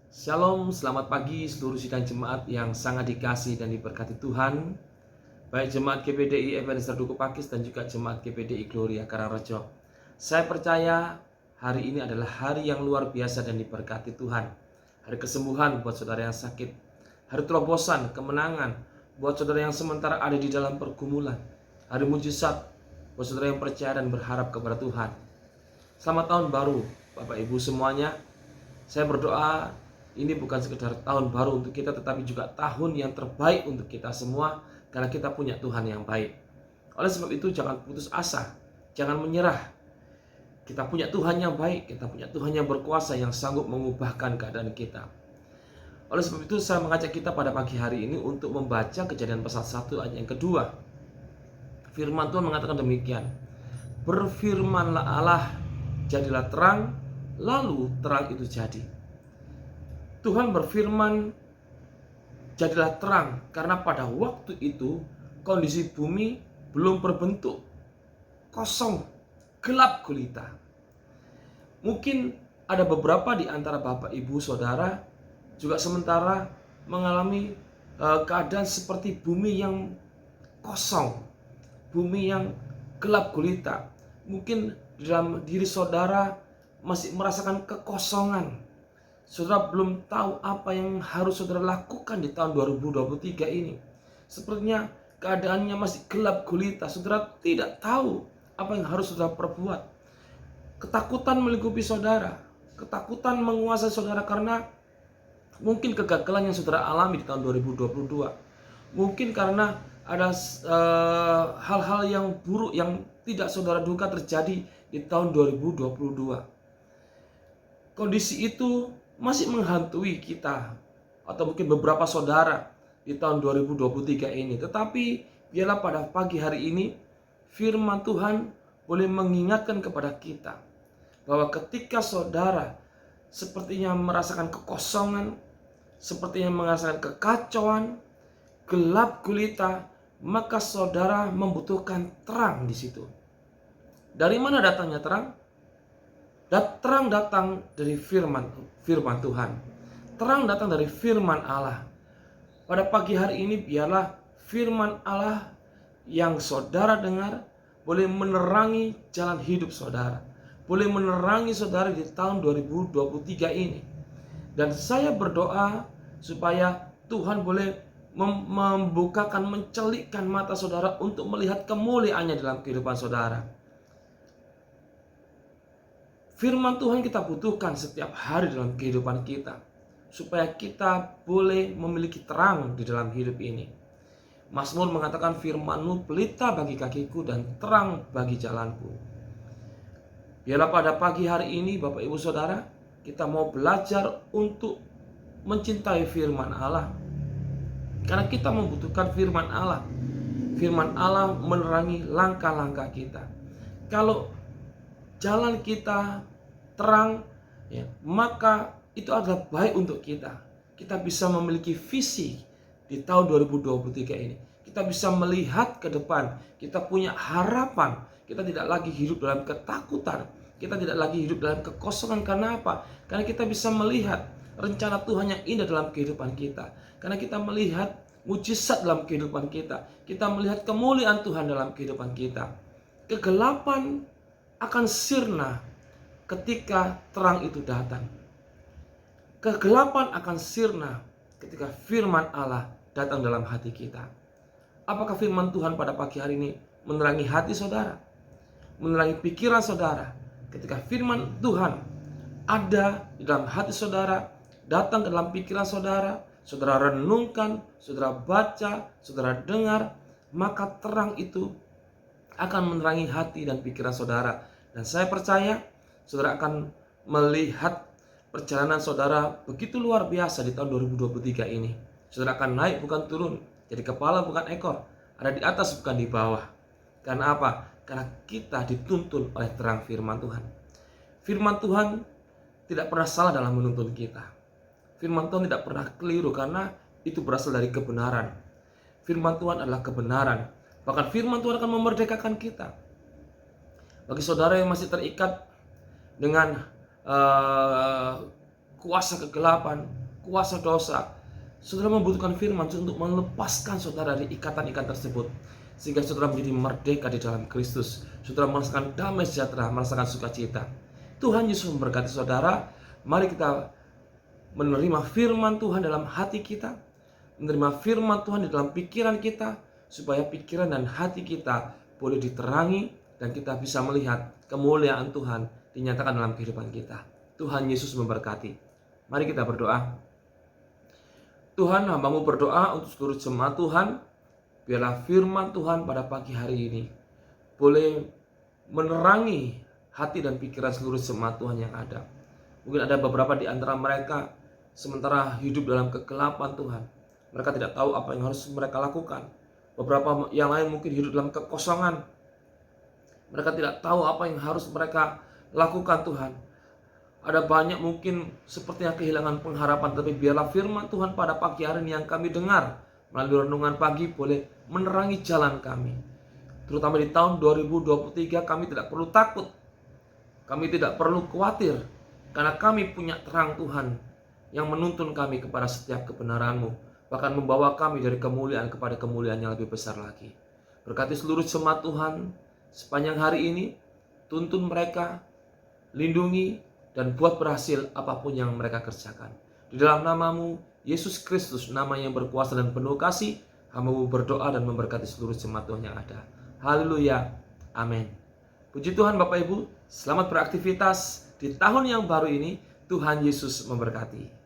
Shalom, selamat pagi seluruh sidang jemaat yang sangat dikasih dan diberkati Tuhan. Baik jemaat GPDI Ebenezer Duku Pakis dan juga jemaat GPDI Gloria Karangrejo. Saya percaya hari ini adalah hari yang luar biasa dan diberkati Tuhan. Hari kesembuhan buat saudara yang sakit. Hari terobosan, kemenangan buat saudara yang sementara ada di dalam pergumulan. Hari mujizat buat saudara yang percaya dan berharap kepada Tuhan. Selamat tahun baru Bapak Ibu semuanya. Saya berdoa ini bukan sekedar tahun baru untuk kita, tetapi juga tahun yang terbaik untuk kita semua, karena kita punya Tuhan yang baik. Oleh sebab itu jangan putus asa, jangan menyerah. Kita punya Tuhan yang baik, kita punya Tuhan yang berkuasa, yang sanggup mengubahkan keadaan kita. Oleh sebab itu saya mengajak kita pada pagi hari ini untuk membaca Kejadian pasal 1 ayat yang kedua. Firman Tuhan mengatakan demikian. Berfirmanlah Allah, jadilah terang, lalu terang itu jadi. Tuhan berfirman, jadilah terang, karena pada waktu itu kondisi bumi belum berbentuk, kosong, gelap gulita. Mungkin ada beberapa di antara Bapak Ibu Saudara juga sementara mengalami keadaan seperti bumi yang kosong, bumi yang gelap gulita. Mungkin di dalam diri saudara masih merasakan kekosongan. Saudara belum tahu apa yang harus saudara lakukan di tahun 2023 ini. Sepertinya keadaannya masih gelap gulita. Saudara tidak tahu apa yang harus saudara perbuat. Ketakutan melingkupi saudara. Ketakutan menguasai saudara karena mungkin kegagalan yang saudara alami di tahun 2022. Mungkin karena ada hal-hal yang buruk yang tidak saudara duga terjadi di tahun 2022. Kondisi itu masih menghantui kita atau mungkin beberapa saudara di tahun 2023 ini. Tetapi biarlah pada pagi hari ini firman Tuhan boleh mengingatkan kepada kita bahwa ketika saudara sepertinya merasakan kekosongan, sepertinya merasakan kekacauan, gelap gulita, maka saudara membutuhkan terang di situ. Dari mana datangnya terang? Terang datang dari firman Tuhan. Terang datang dari firman Allah. Pada pagi hari ini biarlah firman Allah yang saudara dengar boleh menerangi jalan hidup saudara. Boleh menerangi saudara di tahun 2023 ini. Dan saya berdoa supaya Tuhan boleh membukakan, mencelikkan mata saudara untuk melihat kemuliaannya dalam kehidupan saudara. Firman Tuhan kita butuhkan setiap hari dalam kehidupan kita, supaya kita boleh memiliki terang di dalam hidup ini. Mazmur mengatakan, firman-Mu pelita bagi kakiku dan terang bagi jalanku. Biarlah pada pagi hari ini Bapak Ibu Saudara, kita mau belajar untuk mencintai firman Allah. Karena kita membutuhkan firman Allah. Firman Allah menerangi langkah-langkah kita. Kalau jalan kita terang, ya, maka itu adalah baik untuk kita. Kita bisa memiliki visi di tahun 2023 ini. Kita bisa melihat ke depan. Kita punya harapan. Kita tidak lagi hidup dalam ketakutan. Kita tidak lagi hidup dalam kekosongan. Karena apa? Karena kita bisa melihat rencana Tuhan yang indah dalam kehidupan kita. Karena kita melihat mujizat dalam kehidupan kita. Kita melihat kemuliaan Tuhan dalam kehidupan kita. Kegelapan akan sirna ketika terang itu datang. Kegelapan akan sirna ketika firman Allah datang dalam hati kita. Apakah firman Tuhan pada pagi hari ini menerangi hati saudara? Menerangi pikiran saudara? Ketika firman Tuhan ada di dalam hati saudara, datang ke dalam pikiran saudara, saudara renungkan, saudara baca, saudara dengar, maka terang itu akan menerangi hati dan pikiran saudara. Dan saya percaya saudara akan melihat perjalanan saudara begitu luar biasa di tahun 2023 ini. Saudara akan naik bukan turun, jadi kepala bukan ekor, ada di atas bukan di bawah. Karena apa? Karena kita dituntun oleh terang firman Tuhan. Firman Tuhan tidak pernah salah dalam menuntun kita. Firman Tuhan tidak pernah keliru karena itu berasal dari kebenaran. Firman Tuhan adalah kebenaran. Bahkan firman Tuhan akan memerdekakan kita. Bagi saudara yang masih terikat dengan kuasa kegelapan, kuasa dosa. Saudara membutuhkan firman untuk melepaskan saudara dari ikatan-ikatan tersebut, sehingga saudara menjadi merdeka di dalam Kristus. Saudara merasakan damai sejahtera, merasakan sukacita. Tuhan Yesus memberkati saudara. Mari kita menerima firman Tuhan dalam hati kita, menerima firman Tuhan di dalam pikiran kita, supaya pikiran dan hati kita boleh diterangi dan kita bisa melihat kemuliaan Tuhan dinyatakan dalam kehidupan kita. Tuhan Yesus memberkati. Mari kita berdoa. Tuhan, hamba-Mu berdoa untuk seluruh jemaat Tuhan. Biarlah firman Tuhan pada pagi hari ini boleh menerangi hati dan pikiran seluruh jemaat Tuhan yang ada. Mungkin ada beberapa di antara mereka sementara hidup dalam kegelapan Tuhan. Mereka tidak tahu apa yang harus mereka lakukan. Beberapa yang lain mungkin hidup dalam kekosongan. Mereka tidak tahu apa yang harus mereka lakukan Tuhan. Ada banyak mungkin sepertinya kehilangan pengharapan. Tapi biarlah firman Tuhan pada pagi hari ini yang kami dengar melalui renungan pagi boleh menerangi jalan kami. Terutama di tahun 2023 kami tidak perlu takut. Kami tidak perlu khawatir. Karena kami punya terang Tuhan yang menuntun kami kepada setiap kebenaran-Mu. Bahkan membawa kami dari kemuliaan kepada kemuliaan yang lebih besar lagi. Berkati seluruh jemaat Tuhan sepanjang hari ini. Tuntun mereka, lindungi, dan buat berhasil apapun yang mereka kerjakan. Di dalam nama-Mu, Yesus Kristus, nama yang berkuasa dan penuh kasih, hamba-Mu berdoa dan memberkati seluruh jemaat Tuhan yang ada. Haleluya. Amin. Puji Tuhan Bapak Ibu, selamat beraktivitas di tahun yang baru ini. Tuhan Yesus memberkati.